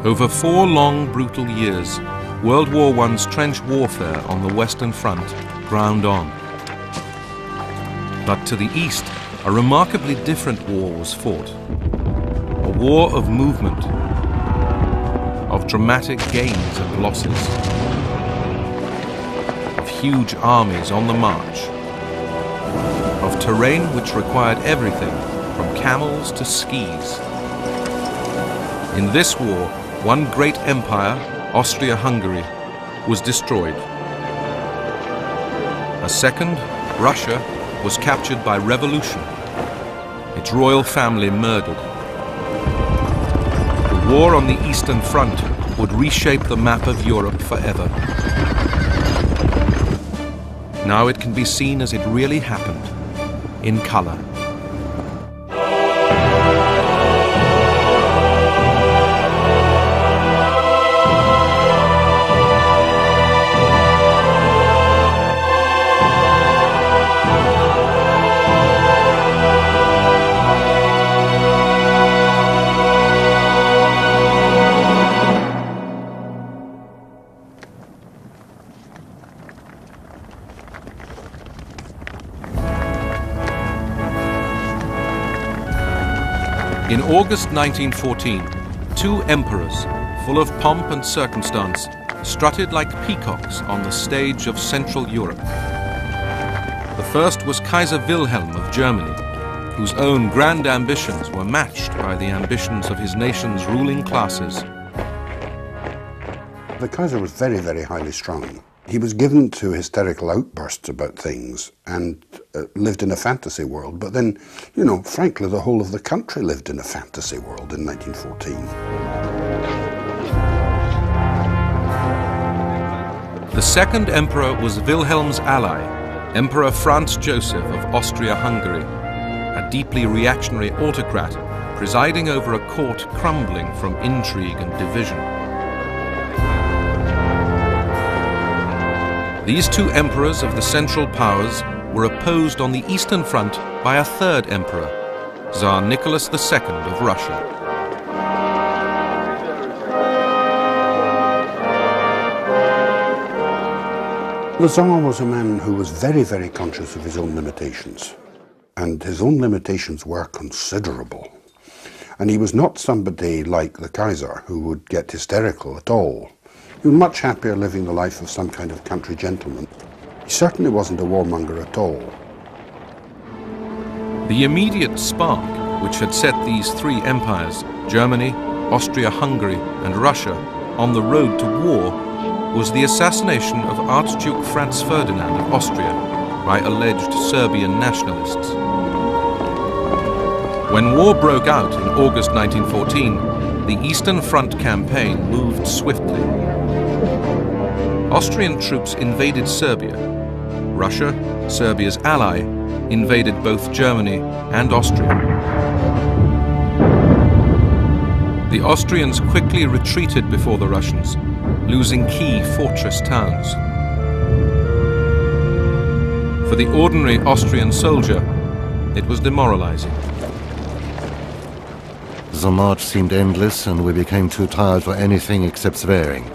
Over 4 long, brutal years, World War I's trench warfare on the Western Front ground on. But to the east, a remarkably different war was fought. A war of movement, of dramatic gains and losses, of huge armies on the march, of terrain which required everything from camels to skis. In this war, one great empire, Austria-Hungary, was destroyed. A second, Russia, was captured by revolution, its royal family murdered. The war on the Eastern Front would reshape the map of Europe forever. Now it can be seen as it really happened, in color. In August 1914, 2 emperors, full of pomp and circumstance, strutted like peacocks on the stage of Central Europe. The first was Kaiser Wilhelm of Germany, whose own grand ambitions were matched by the ambitions of his nation's ruling classes. The Kaiser was very, very highly strung. He was given to hysterical outbursts about things and lived in a fantasy world. But then, you know, frankly, the whole of the country lived in a fantasy world in 1914. The second emperor was Wilhelm's ally, Emperor Franz Joseph of Austria-Hungary, a deeply reactionary autocrat presiding over a court crumbling from intrigue and division. These 2 emperors of the Central Powers were opposed on the Eastern Front by a third emperor, Tsar Nicholas II of Russia. The Tsar was a man who was very, very conscious of his own limitations. And his own limitations were considerable. And he was not somebody like the Kaiser who would get hysterical at all. He was much happier living the life of some kind of country gentleman. He certainly wasn't a warmonger at all. The immediate spark which had set these 3 empires, Germany, Austria-Hungary and Russia, on the road to war was the assassination of Archduke Franz Ferdinand of Austria by alleged Serbian nationalists. When war broke out in August 1914, the Eastern Front campaign moved swiftly. Austrian troops invaded Serbia. Russia, Serbia's ally, invaded both Germany and Austria. The Austrians quickly retreated before the Russians, losing key fortress towns. For the ordinary Austrian soldier, it was demoralizing. The march seemed endless, and we became too tired for anything except swearing.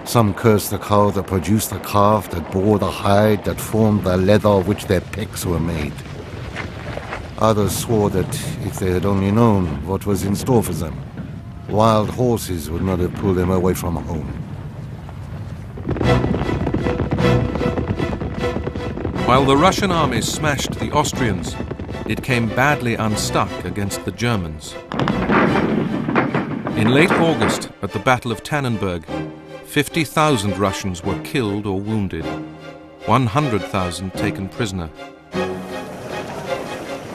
Some cursed the cow that produced the calf, that bore the hide, that formed the leather of which their pecs were made. Others swore that if they had only known what was in store for them, wild horses would not have pulled them away from home. While the Russian army smashed the Austrians, it came badly unstuck against the Germans. In late August, at the Battle of Tannenberg, 50,000 Russians were killed or wounded, 100,000 taken prisoner.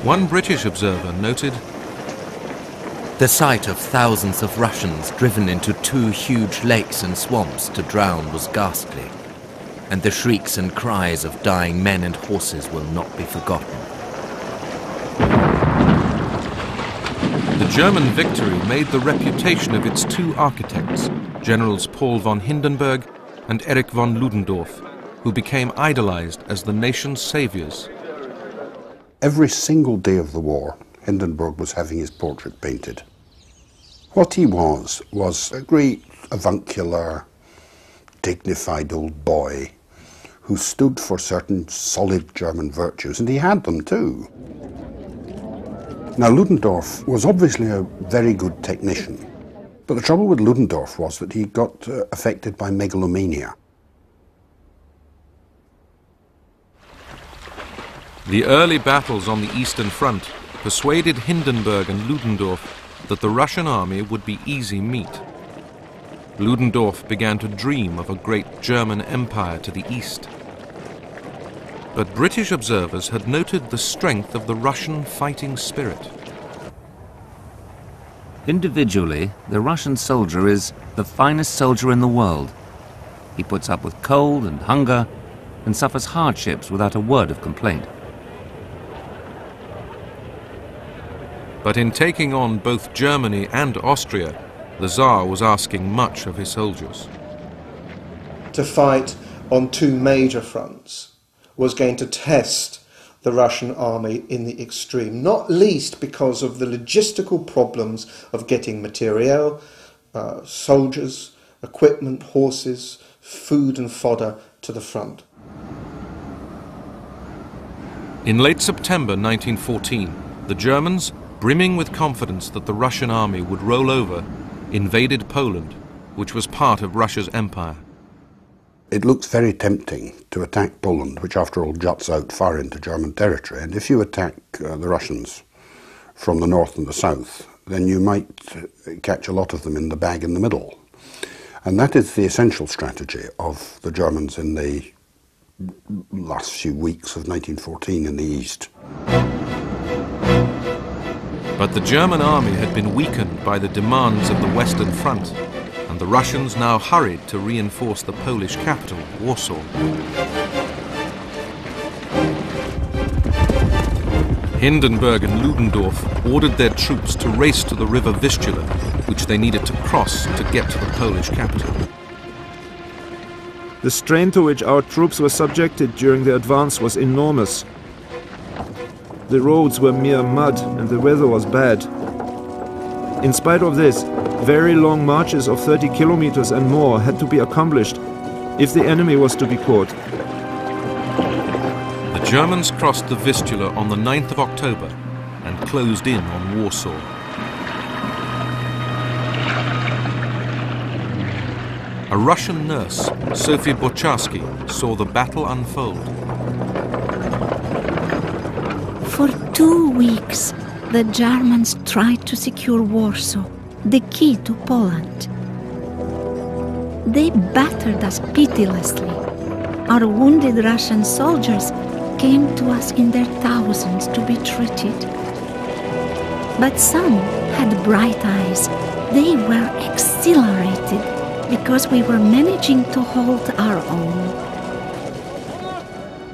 One British observer noted, "The sight of thousands of Russians driven into 2 huge lakes and swamps to drown was ghastly, and the shrieks and cries of dying men and horses will not be forgotten." The German victory made the reputation of its 2 architects, Generals Paul von Hindenburg and Erich von Ludendorff, who became idolized as the nation's saviors. Every single day of the war, Hindenburg was having his portrait painted. What he was a great avuncular, dignified old boy who stood for certain solid German virtues, and he had them too. Now, Ludendorff was obviously a very good technician, but the trouble with Ludendorff was that he got affected by megalomania. The early battles on the Eastern Front persuaded Hindenburg and Ludendorff that the Russian army would be easy meat. Ludendorff began to dream of a great German empire to the east. But British observers had noted the strength of the Russian fighting spirit. Individually, the Russian soldier is the finest soldier in the world. He puts up with cold and hunger and suffers hardships without a word of complaint. But in taking on both Germany and Austria, the Tsar was asking much of his soldiers. To fight on two major fronts was going to test the Russian army in the extreme, not least because of the logistical problems of getting materiel, soldiers, equipment, horses, food and fodder to the front. In late September 1914, the Germans, brimming with confidence that the Russian army would roll over, invaded Poland, which was part of Russia's empire. It looks very tempting to attack Poland, which after all juts out far into German territory, and if you attack the Russians from the north and the south, then you might catch a lot of them in the bag in the middle. And that is the essential strategy of the Germans in the last few weeks of 1914 in the east. But the German army had been weakened by the demands of the Western Front, and the Russians now hurried to reinforce the Polish capital, Warsaw. Hindenburg and Ludendorff ordered their troops to race to the river Vistula, which they needed to cross to get to the Polish capital. The strain to which our troops were subjected during the advance was enormous. The roads were mere mud and the weather was bad. In spite of this, very long marches of 30 kilometers and more had to be accomplished if the enemy was to be caught. The Germans crossed the Vistula on the 9th of October and closed in on Warsaw. A Russian nurse, Sophie Bocharsky, saw the battle unfold. For 2 weeks, the Germans tried to secure Warsaw, the key to Poland. They battered us pitilessly. Our wounded Russian soldiers came to us in their thousands to be treated. But some had bright eyes. They were exhilarated because we were managing to hold our own.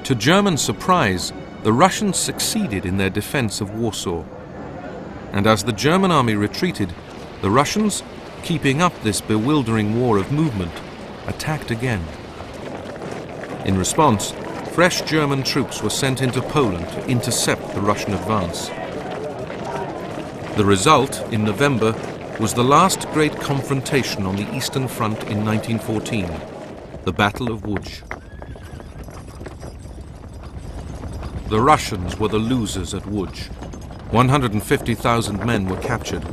To German surprise, the Russians succeeded in their defense of Warsaw. And as the German army retreated, the Russians, keeping up this bewildering war of movement, attacked again. In response, fresh German troops were sent into Poland to intercept the Russian advance. The result, in November, was the last great confrontation on the Eastern Front in 1914, the Battle of Łódź. The Russians were the losers at Łódź. 150,000 men were captured.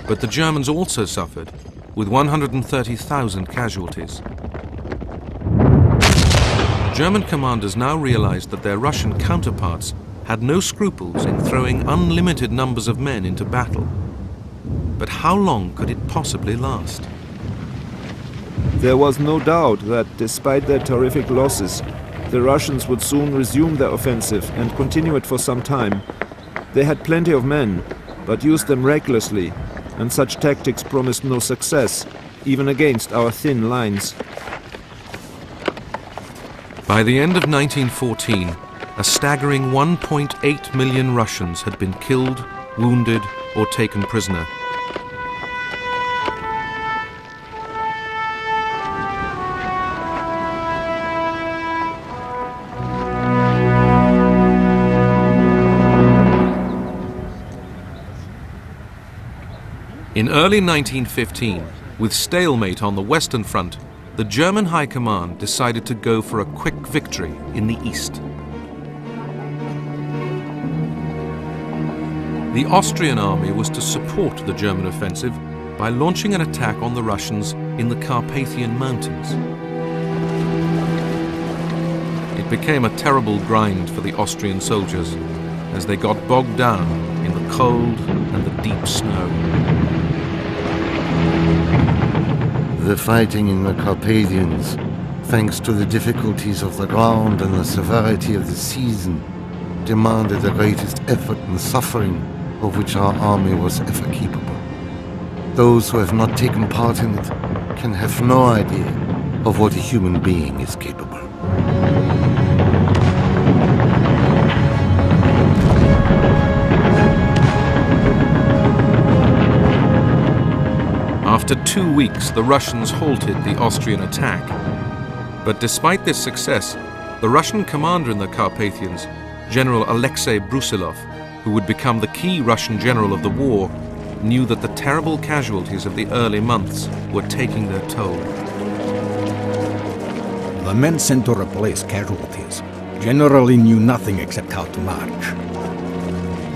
But the Germans also suffered, with 130,000 casualties. German commanders now realized that their Russian counterparts had no scruples in throwing unlimited numbers of men into battle. But how long could it possibly last? There was no doubt that, despite their terrific losses, the Russians would soon resume their offensive and continue it for some time. They had plenty of men, but used them recklessly, and such tactics promised no success, even against our thin lines. By the end of 1914, a staggering 1.8 million Russians had been killed, wounded, or taken prisoner. In early 1915, with stalemate on the Western Front, the German High Command decided to go for a quick victory in the east. The Austrian army was to support the German offensive by launching an attack on the Russians in the Carpathian Mountains. It became a terrible grind for the Austrian soldiers as they got bogged down in the cold and the deep snow. The fighting in the Carpathians, thanks to the difficulties of the ground and the severity of the season, demanded the greatest effort and suffering of which our army was ever capable. Those who have not taken part in it can have no idea of what a human being is capable. After 2 weeks, the Russians halted the Austrian attack. But despite this success, the Russian commander in the Carpathians, General Alexei Brusilov, who would become the key Russian general of the war, knew that the terrible casualties of the early months were taking their toll. The men sent to replace casualties generally knew nothing except how to march.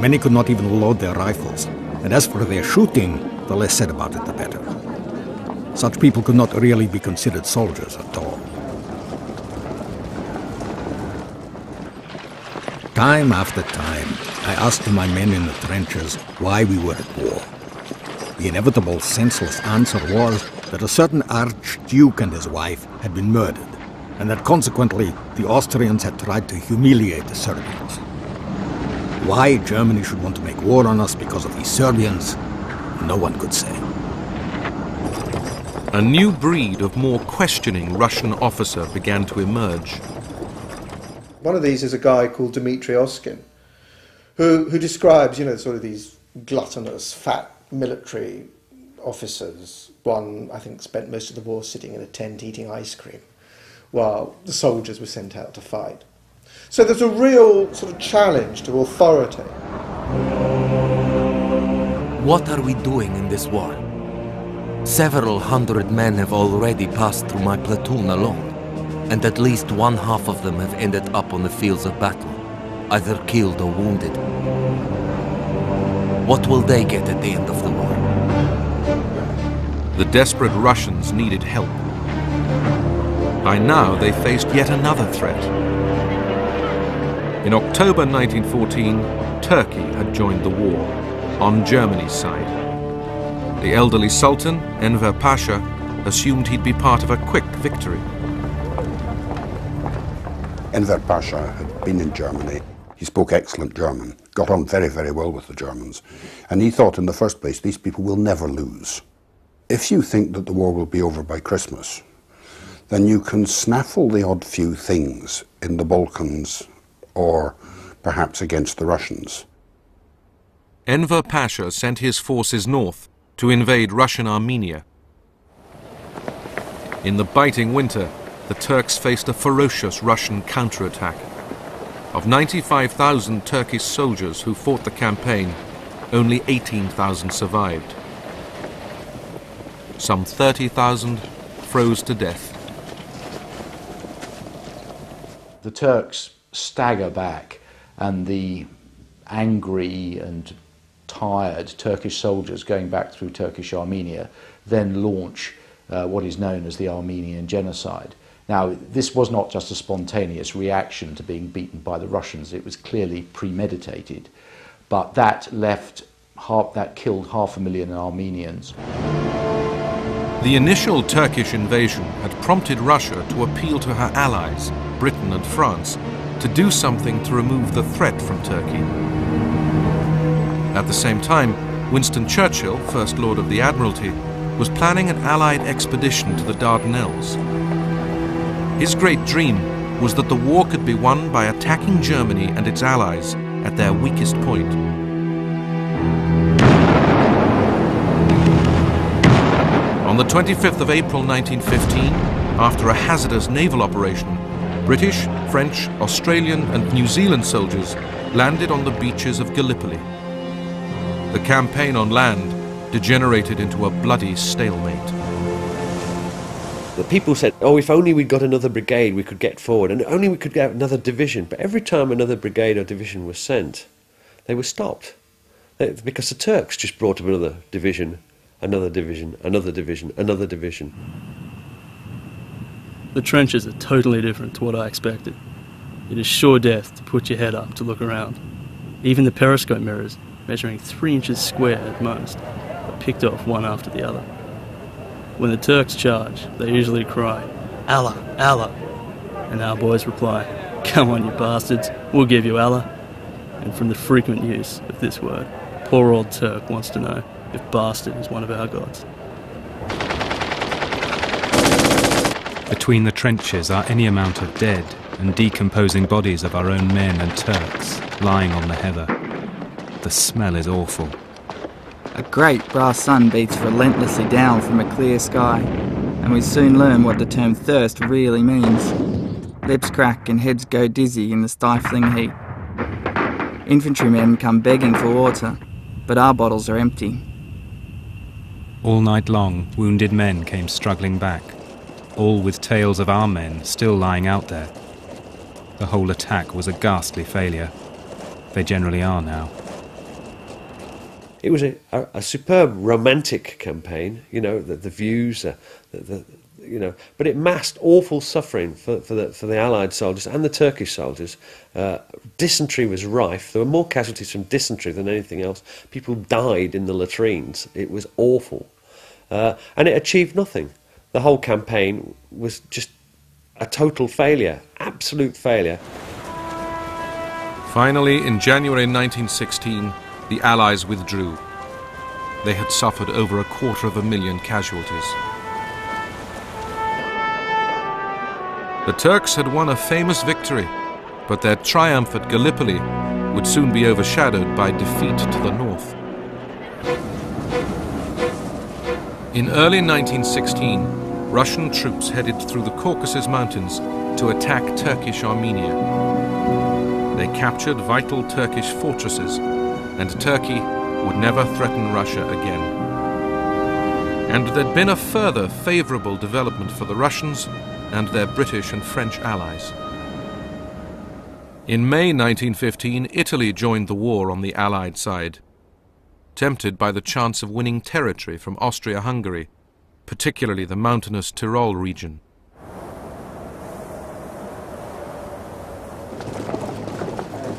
Many could not even load their rifles, and as for their shooting, the less said about it, the better. Such people could not really be considered soldiers at all. Time after time, I asked my men in the trenches why we were at war. The inevitable, senseless answer was that a certain Archduke and his wife had been murdered, and that consequently the Austrians had tried to humiliate the Serbians. Why Germany should want to make war on us because of these Serbians, no one could say. A new breed of more questioning Russian officer began to emerge. One of these is a guy called Dmitry Oskin, who describes, sort of these gluttonous, fat military officers. One, I think, spent most of the war sitting in a tent eating ice cream, while the soldiers were sent out to fight. So there's a real sort of challenge to authority. What are we doing in this war? Several hundred men have already passed through my platoon alone, and at least one half of them have ended up on the fields of battle, either killed or wounded. What will they get at the end of the war? The desperate Russians needed help. By now, they faced yet another threat. In October 1914, Turkey had joined the war, on Germany's side. The elderly Sultan, Enver Pasha, assumed he'd be part of a quick victory. Enver Pasha had been in Germany. He spoke excellent German, got on very, very well with the Germans, and he thought in the first place, these people will never lose. If you think that the war will be over by Christmas, then you can snaffle the odd few things in the Balkans or perhaps against the Russians. Enver Pasha sent his forces north to invade Russian Armenia. In the biting winter, the Turks faced a ferocious Russian counterattack. Of 95,000 Turkish soldiers who fought the campaign, only 18,000 survived. Some 30,000 froze to death. The Turks stagger back, and the angry and tired Turkish soldiers going back through Turkish Armenia then launch what is known as the Armenian Genocide. Now, this was not just a spontaneous reaction to being beaten by the Russians, it was clearly premeditated, but that killed 500,000 Armenians. The initial Turkish invasion had prompted Russia to appeal to her allies, Britain and France, to do something to remove the threat from Turkey. At the same time, Winston Churchill, First Lord of the Admiralty, was planning an Allied expedition to the Dardanelles. His great dream was that the war could be won by attacking Germany and its allies at their weakest point. On the 25th of April 1915, after a hazardous naval operation, British, French, Australian and New Zealand soldiers landed on the beaches of Gallipoli. The campaign on land degenerated into a bloody stalemate. The people said, oh, if only we'd got another brigade we could get forward, and only we could get another division. But every time another brigade or division was sent, they were stopped. Because the Turks just brought up another division, another division, another division, another division. The trenches are totally different to what I expected. It is sure death to put your head up to look around. Even the periscope mirrors, measuring 3 inches square at most, are picked off one after the other. When the Turks charge, they usually cry, Allah, Allah, and our boys reply, come on you bastards, we'll give you Allah. And from the frequent use of this word, poor old Turk wants to know if bastard is one of our gods. Between the trenches are any amount of dead and decomposing bodies of our own men and Turks lying on the heather. The smell is awful. A great brass sun beats relentlessly down from a clear sky, and we soon learn what the term thirst really means. Lips crack and heads go dizzy in the stifling heat. Infantrymen come begging for water, but our bottles are empty. All night long, wounded men came struggling back, all with tales of our men still lying out there. The whole attack was a ghastly failure. They generally are now. It was a superb romantic campaign, you know, the views, you know, but it masked awful suffering for the Allied soldiers and the Turkish soldiers. Dysentery was rife. There were more casualties from dysentery than anything else. People died in the latrines. It was awful. And it achieved nothing. The whole campaign was just a total failure, absolute failure. Finally, in January 1916, the Allies withdrew. They had suffered over 250,000 casualties. The Turks had won a famous victory, but their triumph at Gallipoli would soon be overshadowed by defeat to the north. In early 1916, Russian troops headed through the Caucasus Mountains to attack Turkish Armenia. They captured vital Turkish fortresses, and Turkey would never threaten Russia again. And there'd been a further favourable development for the Russians and their British and French allies. In May 1915, Italy joined the war on the Allied side, tempted by the chance of winning territory from Austria-Hungary, particularly the mountainous Tyrol region.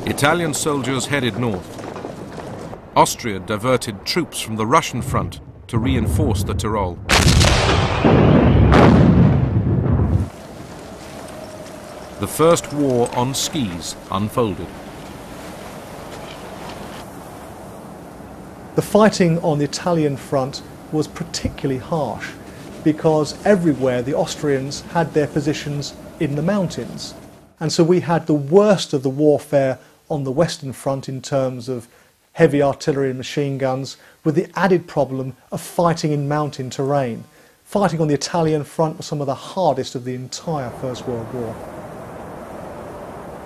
Italian soldiers headed north. Austria diverted troops from the Russian front to reinforce the Tyrol. The First War on Skis unfolded. The fighting on the Italian front was particularly harsh because everywhere the Austrians had their positions in the mountains. And so we had the worst of the warfare on the Western front in terms of heavy artillery and machine guns, with the added problem of fighting in mountain terrain. Fighting on the Italian front was some of the hardest of the entire First World War.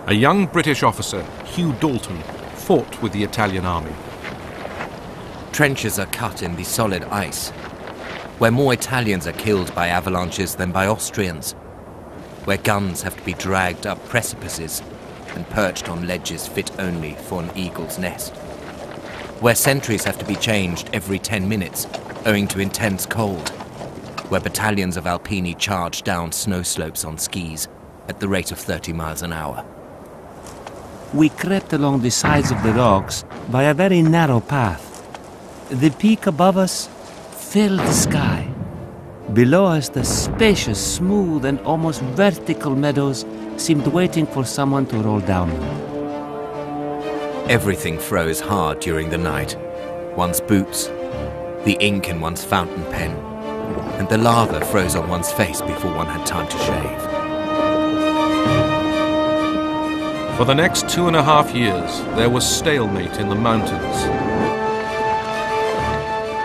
A young British officer, Hugh Dalton, fought with the Italian army. Trenches are cut in the solid ice, where more Italians are killed by avalanches than by Austrians, where guns have to be dragged up precipices and perched on ledges fit only for an eagle's nest, where sentries have to be changed every 10 minutes owing to intense cold, where battalions of Alpini charge down snow slopes on skis at the rate of 30 miles an hour. We crept along the sides of the rocks by a very narrow path. The peak above us filled the sky. Below us, the spacious, smooth, and almost vertical meadows seemed waiting for someone to roll down them. Everything froze hard during the night. One's boots, the ink in one's fountain pen, and the lava froze on one's face before one had time to shave. For the next 2.5 years, there was stalemate in the mountains.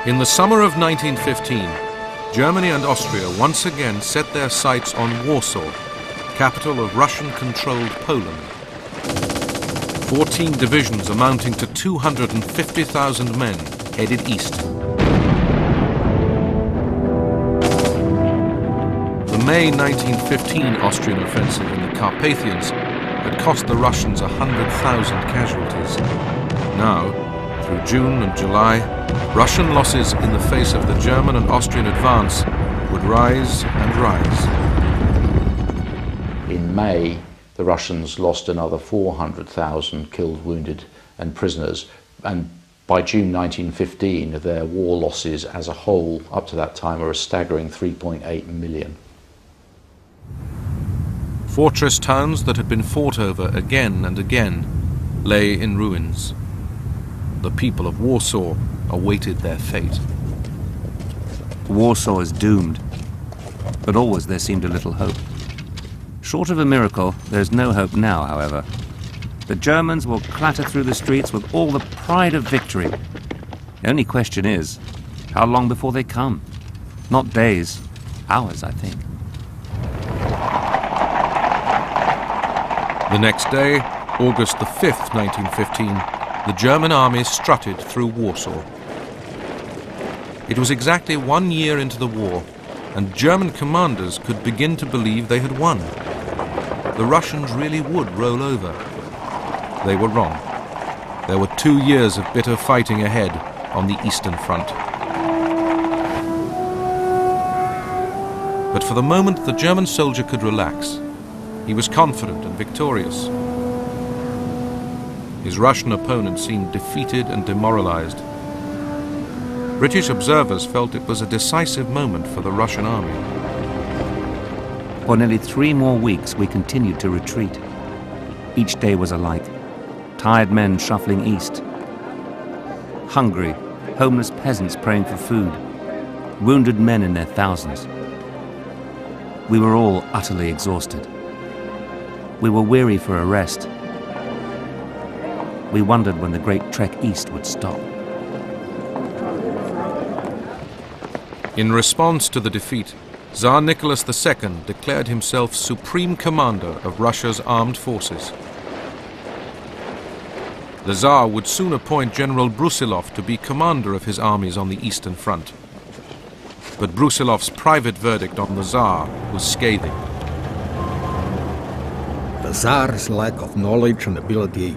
In the summer of 1915, Germany and Austria once again set their sights on Warsaw, capital of Russian-controlled Poland. 14 divisions amounting to 250,000 men headed east. May 1915 Austrian offensive in the Carpathians had cost the Russians 100,000 casualties. Now, through June and July, Russian losses in the face of the German and Austrian advance would rise and rise. In May, the Russians lost another 400,000 killed, wounded and prisoners, and by June 1915 their war losses as a whole up to that time were a staggering 3.8 million. Fortress towns that had been fought over again and again lay in ruins. The people of Warsaw awaited their fate. Warsaw is doomed, but always there seemed a little hope. Short of a miracle, there's no hope now, however. The Germans will clatter through the streets with all the pride of victory. The only question is, how long before they come? Not days, hours, I think. The next day, August the 5th, 1915, the German army strutted through Warsaw. It was exactly 1 year into the war, and German commanders could begin to believe they had won. The Russians really would roll over. They were wrong. There were 2 years of bitter fighting ahead on the Eastern Front. But for the moment, the German soldier could relax. He was confident and victorious. His Russian opponent seemed defeated and demoralized. British observers felt it was a decisive moment for the Russian army. For nearly 3 more weeks we continued to retreat. Each day was alike. Tired men shuffling east. Hungry, homeless peasants praying for food. Wounded men in their thousands. We were all utterly exhausted. We were weary for a rest. We wondered when the great trek east would stop. In response to the defeat, Tsar Nicholas II declared himself supreme commander of Russia's armed forces. The Tsar would soon appoint General Brusilov to be commander of his armies on the Eastern Front. But Brusilov's private verdict on the Tsar was scathing. The Tsar's lack of knowledge and ability,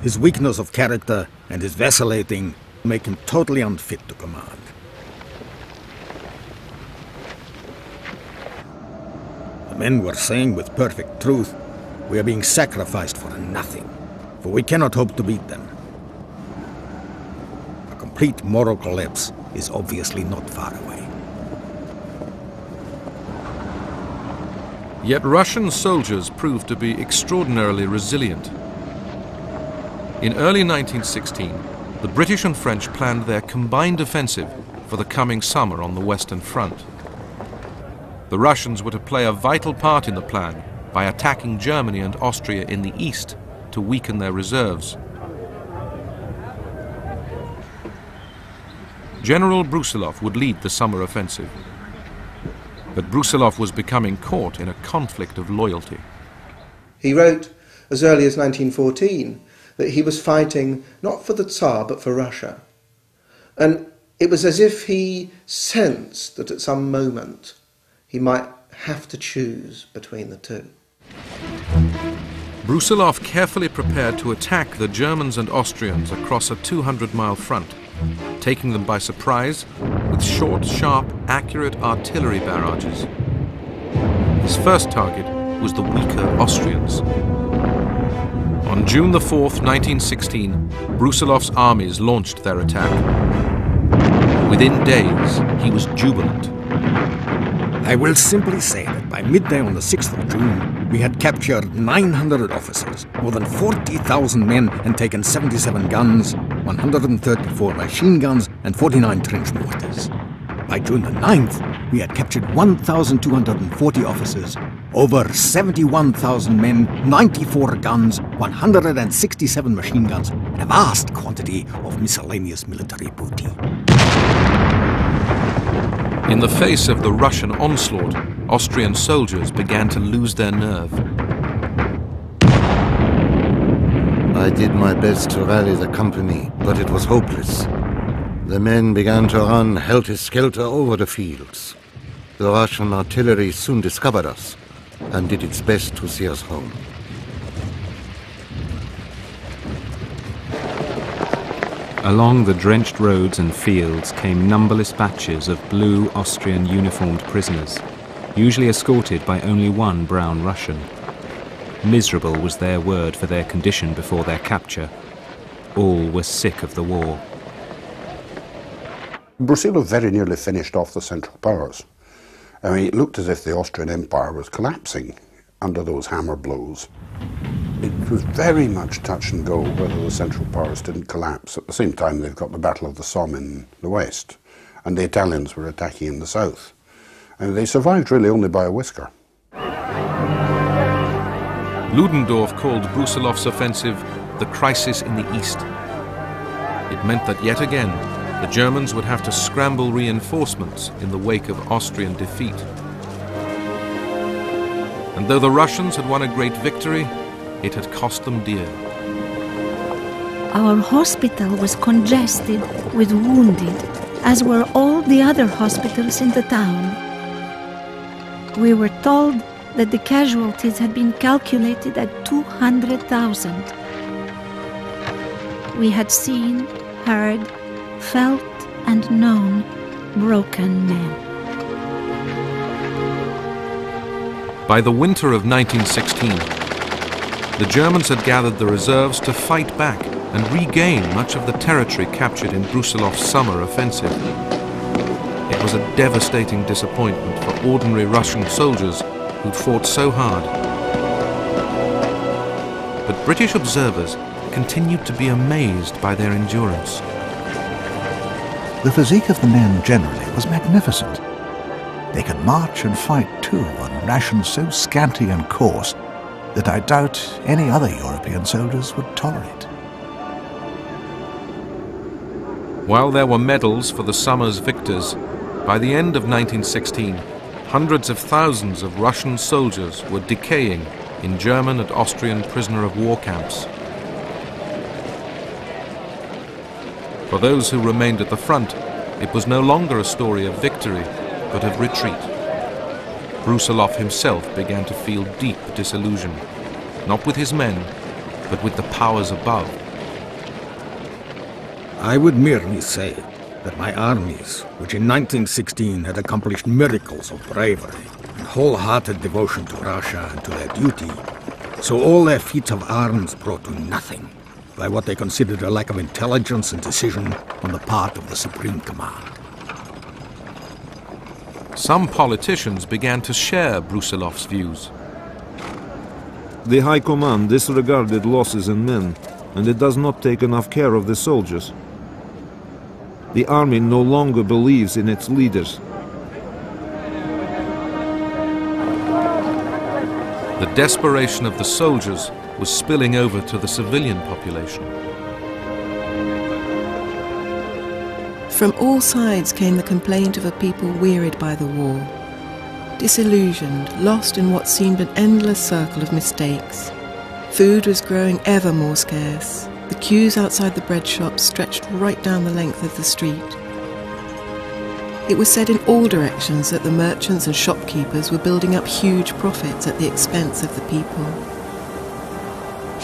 his weakness of character, and his vacillating make him totally unfit to command. The men were saying with perfect truth, we are being sacrificed for nothing, for we cannot hope to beat them. A complete moral collapse is obviously not far away. Yet Russian soldiers proved to be extraordinarily resilient. In early 1916, the British and French planned their combined offensive for the coming summer on the Western Front. The Russians were to play a vital part in the plan by attacking Germany and Austria in the east to weaken their reserves. General Brusilov would lead the summer offensive. But Brusilov was becoming caught in a conflict of loyalty. He wrote as early as 1914 that he was fighting not for the Tsar but for Russia. And it was as if he sensed that at some moment he might have to choose between the two. Brusilov carefully prepared to attack the Germans and Austrians across a 200-mile front, taking them by surprise with short, sharp, accurate artillery barrages. His first target was the weaker Austrians. On June the 4th, 1916, Brusilov's armies launched their attack. Within days, he was jubilant. I will simply say that by midday on the 6th of June, we had captured 900 officers, more than 40,000 men, and taken 77 guns, 134 machine guns, and 49 trench mortars. By June the 9th, we had captured 1,240 officers, over 71,000 men, 94 guns, 167 machine guns, and a vast quantity of miscellaneous military booty. In the face of the Russian onslaught, Austrian soldiers began to lose their nerve. I did my best to rally the company, but it was hopeless. The men began to run helter-skelter over the fields. The Russian artillery soon discovered us and did its best to see us home. Along the drenched roads and fields came numberless batches of blue Austrian uniformed prisoners, usually escorted by only one brown Russian. Miserable was their word for their condition before their capture. All were sick of the war. Brusilov very nearly finished off the Central Powers. I mean, it looked as if the Austrian Empire was collapsing under those hammer blows. It was very much touch and go whether the Central Powers didn't collapse. At the same time, they've got the Battle of the Somme in the west, and the Italians were attacking in the south. And they survived really only by a whisker. Ludendorff called Brusilov's offensive the crisis in the east. It meant that yet again, the Germans would have to scramble reinforcements in the wake of Austrian defeat. And though the Russians had won a great victory, it had cost them dear. Our hospital was congested with wounded, as were all the other hospitals in the town. We were told that the casualties had been calculated at 200,000. We had seen, heard, felt and known broken men. By the winter of 1916, the Germans had gathered the reserves to fight back and regain much of the territory captured in Brusilov's summer offensive. It was a devastating disappointment for ordinary Russian soldiers who'd fought so hard. But British observers continued to be amazed by their endurance. The physique of the men generally was magnificent. They could march and fight too on rations so scanty and coarse that I doubt any other European soldiers would tolerate. While there were medals for the summer's victors, by the end of 1916, hundreds of thousands of Russian soldiers were decaying in German and Austrian prisoner-of-war camps. For those who remained at the front, it was no longer a story of victory, but of retreat. Brusilov himself began to feel deep disillusion, not with his men, but with the powers above. I would merely say that my armies, which in 1916 had accomplished miracles of bravery and wholehearted devotion to Russia and to their duty, saw all their feats of arms brought to nothing by what they considered a lack of intelligence and decision on the part of the Supreme Command. Some politicians began to share Brusilov's views. The High Command disregarded losses in men, and it does not take enough care of the soldiers. The army no longer believes in its leaders. The desperation of the soldiers was spilling over to the civilian population. From all sides came the complaint of a people wearied by the war, disillusioned, lost in what seemed an endless circle of mistakes. Food was growing ever more scarce. The queues outside the bread shops stretched right down the length of the street. It was said in all directions that the merchants and shopkeepers were building up huge profits at the expense of the people.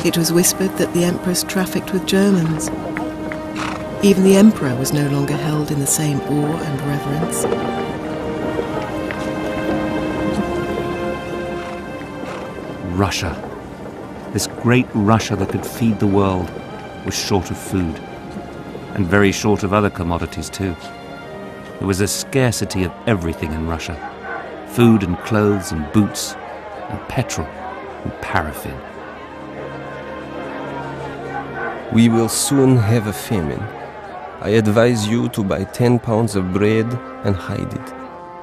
It was whispered that the empress trafficked with Germans. Even the emperor was no longer held in the same awe and reverence. Russia, this great Russia that could feed the world, was short of food, and very short of other commodities too. There was a scarcity of everything in Russia: food and clothes and boots and petrol and paraffin. We will soon have a famine. I advise you to buy 10 pounds of bread and hide it.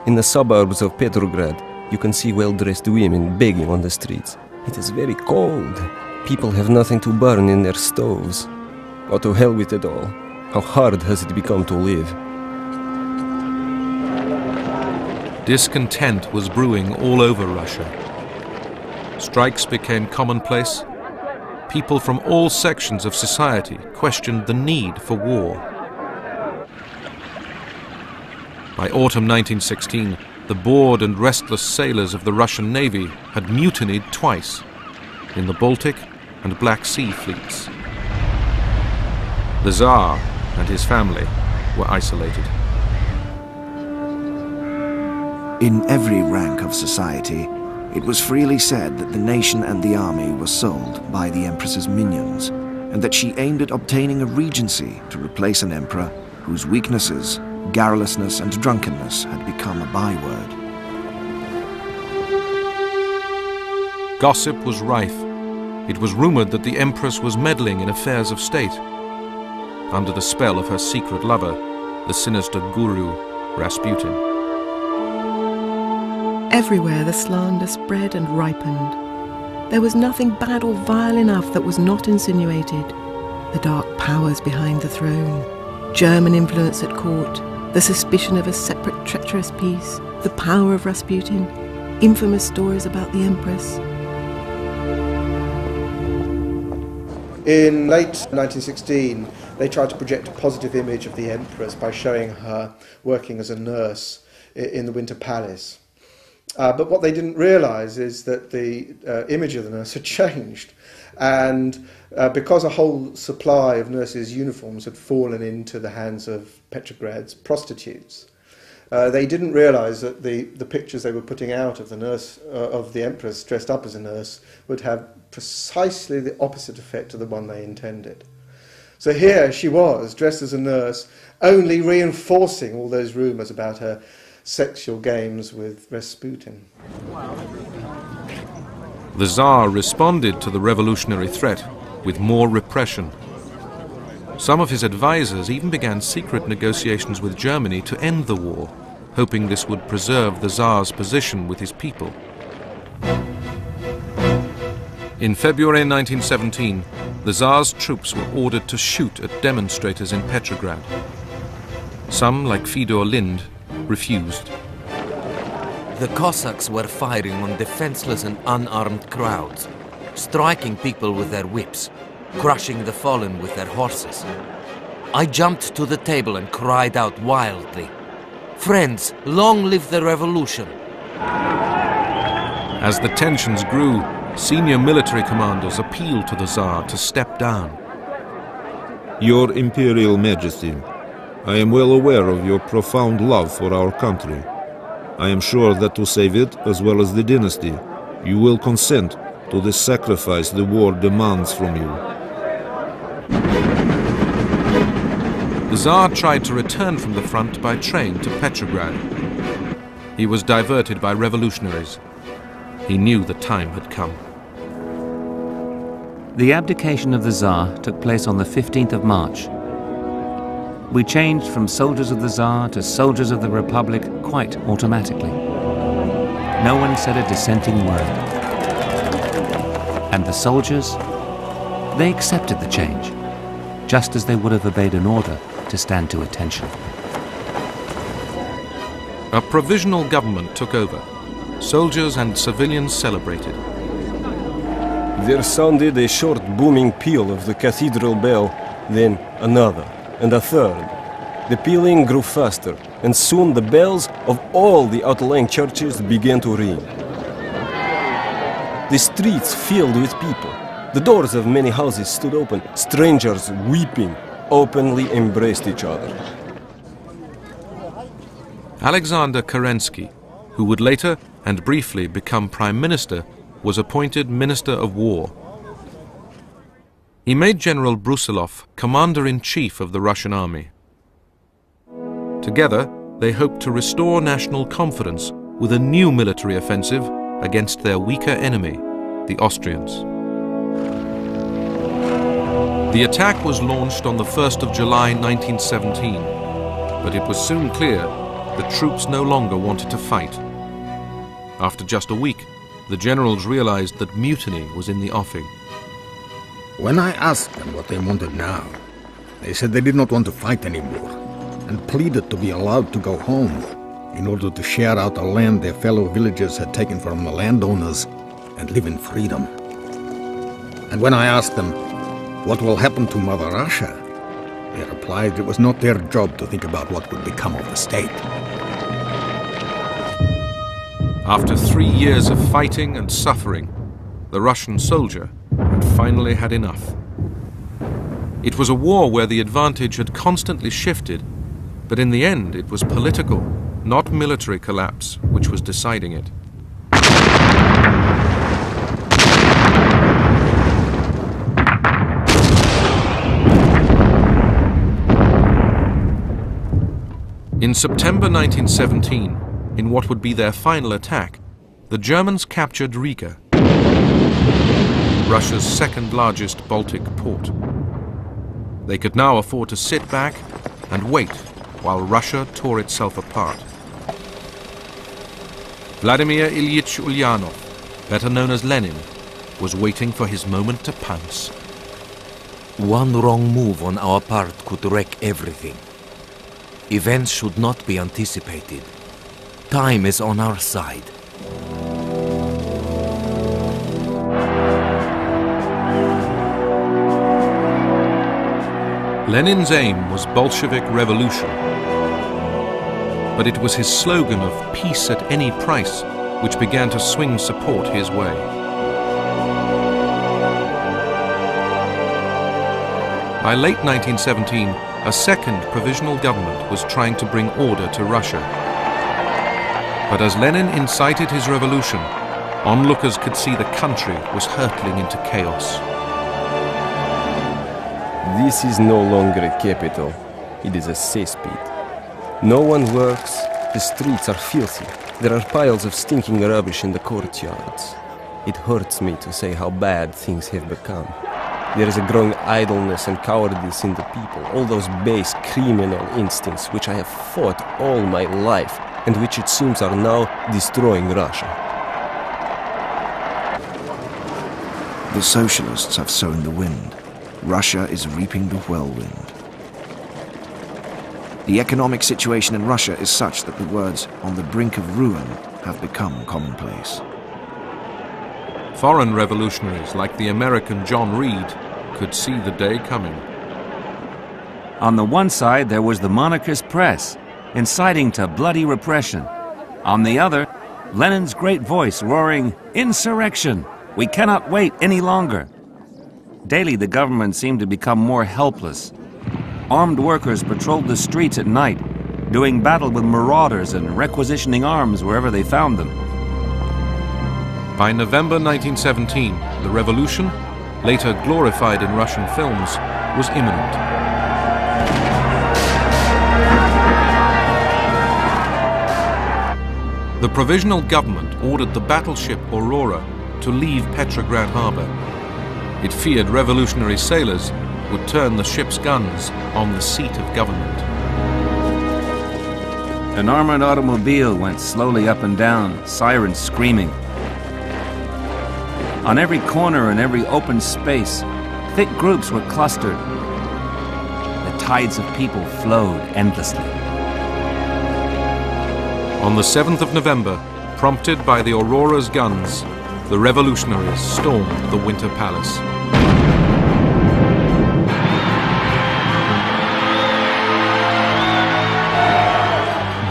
In the suburbs of Petrograd, you can see well-dressed women begging on the streets. It is very cold. People have nothing to burn in their stoves. But to hell with it all. How hard has it become to live? Discontent was brewing all over Russia. Strikes became commonplace. People from all sections of society questioned the need for war. By autumn 1916, the bored and restless sailors of the Russian Navy had mutinied twice, in the Baltic and Black Sea fleets. The Tsar and his family were isolated. In every rank of society, it was freely said that the nation and the army were sold by the Empress's minions, and that she aimed at obtaining a regency to replace an emperor whose weaknesses, garrulousness and drunkenness had become a byword. Gossip was rife. It was rumored that the Empress was meddling in affairs of state, under the spell of her secret lover, the sinister guru, Rasputin. Everywhere the slander spread and ripened. There was nothing bad or vile enough that was not insinuated. The dark powers behind the throne, German influence at court, the suspicion of a separate treacherous peace, the power of Rasputin, infamous stories about the Empress. In late 1916, they tried to project a positive image of the Empress by showing her working as a nurse in the Winter Palace. But what they didn't realise is that the image of the nurse had changed, and because a whole supply of nurses' uniforms had fallen into the hands of Petrograd's prostitutes, they didn't realise that the pictures they were putting out of the nurse, of the Empress dressed up as a nurse, would have precisely the opposite effect to the one they intended. So here she was, dressed as a nurse, only reinforcing all those rumours about her sexual games with Rasputin. The Tsar responded to the revolutionary threat with more repression. Some of his advisors even began secret negotiations with Germany to end the war, hoping this would preserve the Tsar's position with his people. In February 1917, the Tsar's troops were ordered to shoot at demonstrators in Petrograd. Some, like Fedor Lind, refused. The Cossacks were firing on defenseless and unarmed crowds, striking people with their whips, crushing the fallen with their horses. I jumped to the table and cried out wildly, "Friends, long live the revolution!" As the tensions grew, senior military commanders appealed to the Tsar to step down. Your Imperial Majesty, I am well aware of your profound love for our country. I am sure that to save it, as well as the dynasty, you will consent to the sacrifice the war demands from you. The Tsar tried to return from the front by train to Petrograd. He was diverted by revolutionaries. He knew the time had come. The abdication of the Tsar took place on the 15th of March. We changed from soldiers of the Tsar to soldiers of the Republic quite automatically. No one said a dissenting word. And the soldiers, they accepted the change, just as they would have obeyed an order to stand to attention. A provisional government took over. Soldiers and civilians celebrated. There sounded a short booming peal of the cathedral bell, then another and a third. The pealing grew faster, and soon the bells of all the outlying churches began to ring. The streets filled with people. The doors of many houses stood open. Strangers, weeping, openly embraced each other. Alexander Kerensky, who would later and briefly become Prime Minister, was appointed Minister of War. He made General Brusilov Commander-in-Chief of the Russian army. Together, they hoped to restore national confidence with a new military offensive against their weaker enemy, the Austrians. The attack was launched on the 1st of July 1917, but it was soon clear the troops no longer wanted to fight. After just a week, the generals realized that mutiny was in the offing. When I asked them what they wanted now, they said they did not want to fight anymore, and pleaded to be allowed to go home in order to share out the land their fellow villagers had taken from the landowners and live in freedom. And when I asked them, what will happen to Mother Russia, they replied it was not their job to think about what would become of the state. After 3 years of fighting and suffering, the Russian soldier had finally had enough. It was a war where the advantage had constantly shifted, but in the end it was political, not military collapse, which was deciding it. In September 1917, in what would be their final attack, the Germans captured Riga, Russia's second largest Baltic port. They could now afford to sit back and wait while Russia tore itself apart. Vladimir Ilyich Ulyanov, better known as Lenin, was waiting for his moment to pounce. One wrong move on our part could wreck everything. Events should not be anticipated. Time is on our side. Lenin's aim was Bolshevik revolution, but it was his slogan of peace at any price which began to swing support his way. By late 1917, a second provisional government was trying to bring order to Russia. But as Lenin incited his revolution, onlookers could see the country was hurtling into chaos. This is no longer a capital. It is a cesspit. No one works. The streets are filthy. There are piles of stinking rubbish in the courtyards. It hurts me to say how bad things have become. There is a growing idleness and cowardice in the people, all those base criminal instincts which I have fought all my life and which it seems are now destroying Russia. The socialists have sown the wind. Russia is reaping the whirlwind. The economic situation in Russia is such that the words "on the brink of ruin" have become commonplace. Foreign revolutionaries like the American John Reed could see the day coming. On the one side, there was the monarchist press, inciting to bloody repression. On the other, Lenin's great voice roaring, "Insurrection! We cannot wait any longer!" Daily, the government seemed to become more helpless. Armed workers patrolled the streets at night, doing battle with marauders and requisitioning arms wherever they found them. By November 1917, the revolution, later glorified in Russian films, was imminent. The provisional government ordered the battleship Aurora to leave Petrograd harbor. It feared revolutionary sailors would turn the ship's guns on the seat of government. An armored automobile went slowly up and down, sirens screaming. On every corner and every open space, thick groups were clustered. The tides of people flowed endlessly. On the 7th of November, prompted by the Aurora's guns, the revolutionaries stormed the Winter Palace.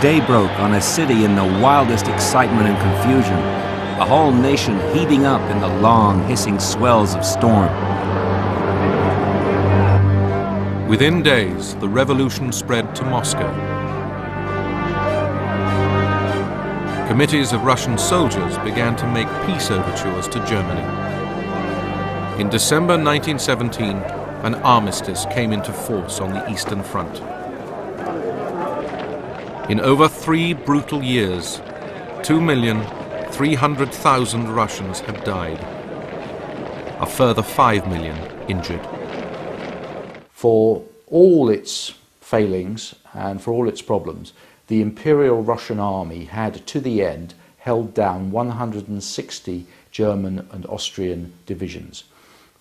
Day broke on a city in the wildest excitement and confusion, a whole nation heaving up in the long, hissing swells of storm. Within days, the revolution spread to Moscow. Committees of Russian soldiers began to make peace overtures to Germany. In December 1917, an armistice came into force on the Eastern Front. In over 3 brutal years, 2,300,000 Russians had died. A further 5 million injured. For all its failings and for all its problems, the Imperial Russian Army had, to the end, held down 160 German and Austrian divisions.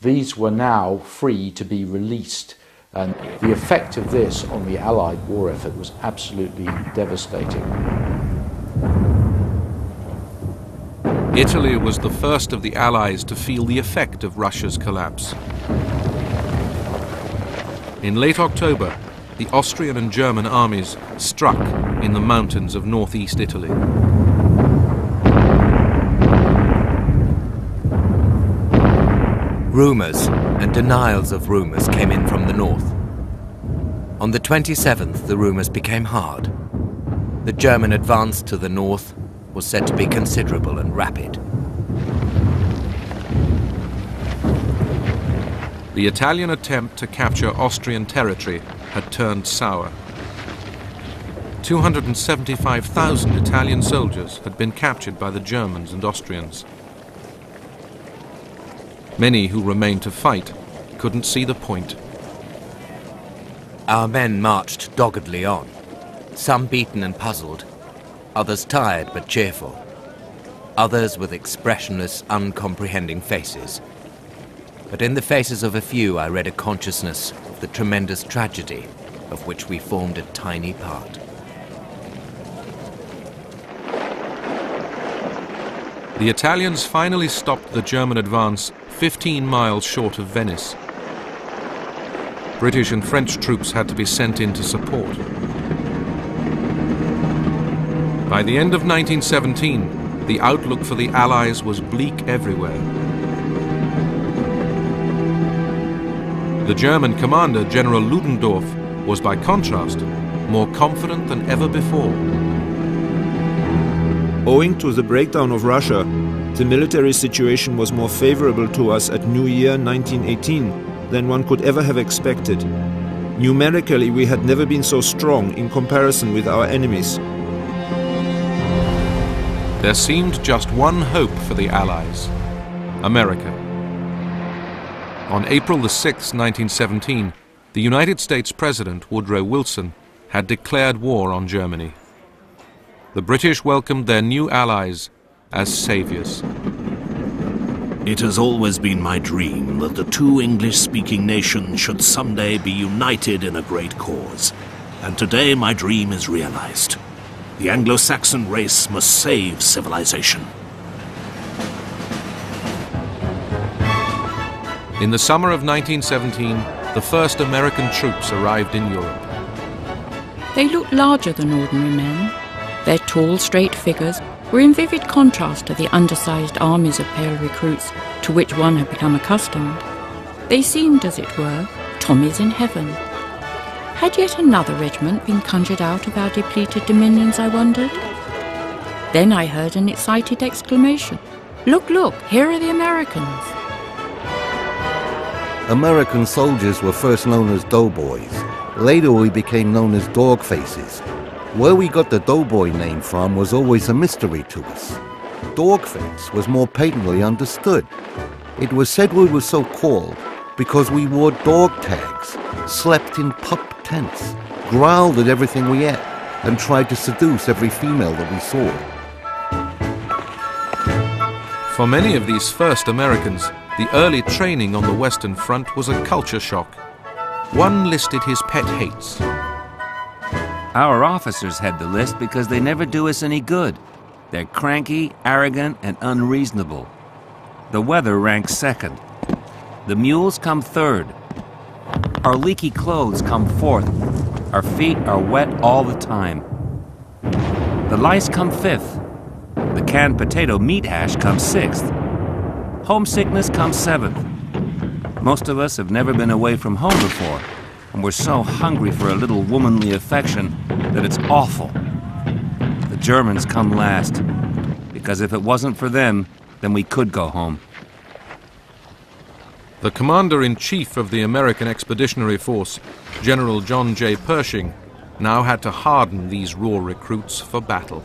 These were now free to be released, and the effect of this on the Allied war effort was absolutely devastating. Italy was the first of the Allies to feel the effect of Russia's collapse. In late October, the Austrian and German armies struck in the mountains of northeast Italy. Rumours and denials of rumours came in from the north. On the 27th, the rumours became hard. The German advance to the north was said to be considerable and rapid. The Italian attempt to capture Austrian territory had turned sour. 275,000 Italian soldiers had been captured by the Germans and Austrians. Many who remained to fight couldn't see the point. Our men marched doggedly on, some beaten and puzzled, others tired but cheerful, others with expressionless, uncomprehending faces. But in the faces of a few I read a consciousness of the tremendous tragedy of which we formed a tiny part. The Italians finally stopped the German advance 15 miles short of Venice. British and French troops had to be sent in to support. By the end of 1917, the outlook for the Allies was bleak everywhere. The German commander, General Ludendorff, was by contrast more confident than ever before. Owing to the breakdown of Russia, the military situation was more favorable to us at New Year 1918 than one could ever have expected. Numerically, we had never been so strong in comparison with our enemies. There seemed just one hope for the Allies: America. On April the 6th, 1917, the United States President Woodrow Wilson had declared war on Germany. The British welcomed their new allies as saviors. It has always been my dream that the two English-speaking nations should someday be united in a great cause. And today my dream is realized. The Anglo-Saxon race must save civilization. In the summer of 1917, the first American troops arrived in Europe. They looked larger than ordinary men. Their tall, straight figures were in vivid contrast to the undersized armies of pale recruits to which one had become accustomed. They seemed, as it were, Tommies in heaven. Had yet another regiment been conjured out of our depleted dominions, I wondered? Then I heard an excited exclamation. Look, look, here are the Americans. American soldiers were first known as doughboys. Later we became known as dog faces. Where we got the doughboy name from was always a mystery to us. Dogface was more patently understood. It was said we were so called because we wore dog tags, slept in pup tents, growled at everything we ate, and tried to seduce every female that we saw. For many of these first Americans, the early training on the Western Front was a culture shock. One listed his pet hates. Our officers had the list because they never do us any good. They're cranky, arrogant, and unreasonable. The weather ranks second. The mules come third. Our leaky clothes come fourth. Our feet are wet all the time. The lice come fifth. The canned potato meat hash comes sixth. Homesickness comes seventh. Most of us have never been away from home before, and we're so hungry for a little womanly affection that it's awful. The Germans come last, because if it wasn't for them, then we could go home. The commander-in-chief of the American Expeditionary Force, General John J. Pershing, now had to harden these raw recruits for battle.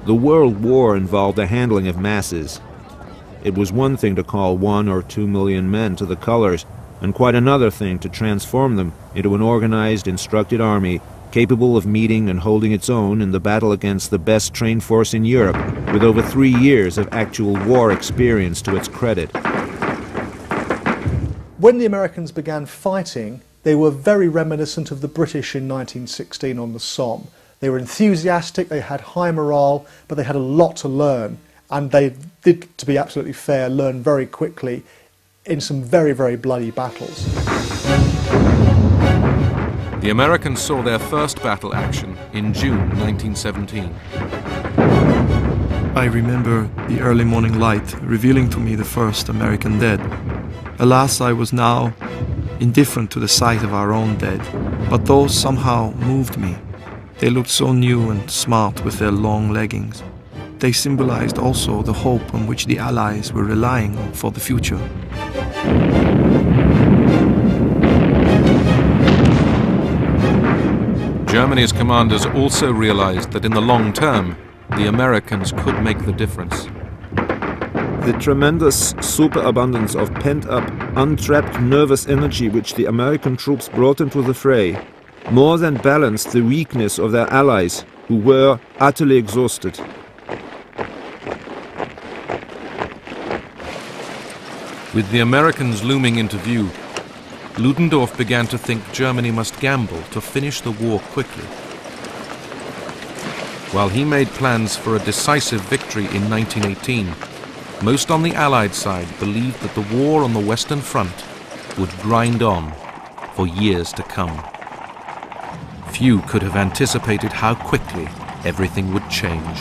The World War involved the handling of masses. It was one thing to call 1 or 2 million men to the colors, and quite another thing to transform them into an organized, instructed army capable of meeting and holding its own in the battle against the best trained force in Europe, with over 3 years of actual war experience to its credit. When the Americans began fighting, they were very reminiscent of the British in 1916 on the Somme. They were enthusiastic, they had high morale, but they had a lot to learn. And they did, to be absolutely fair, learn very quickly in some very, very bloody battles. The Americans saw their first battle action in June 1917. I remember the early morning light revealing to me the first American dead. Alas, I was now indifferent to the sight of our own dead, but those somehow moved me. They looked so new and smart with their long leggings. They symbolized also the hope on which the Allies were relying for the future. Germany's commanders also realized that in the long term, the Americans could make the difference. The tremendous superabundance of pent-up, untrapped nervous energy which the American troops brought into the fray more than balanced the weakness of their allies, who were utterly exhausted. With the Americans looming into view, Ludendorff began to think Germany must gamble to finish the war quickly. While he made plans for a decisive victory in 1918, most on the Allied side believed that the war on the Western Front would grind on for years to come. Few could have anticipated how quickly everything would change.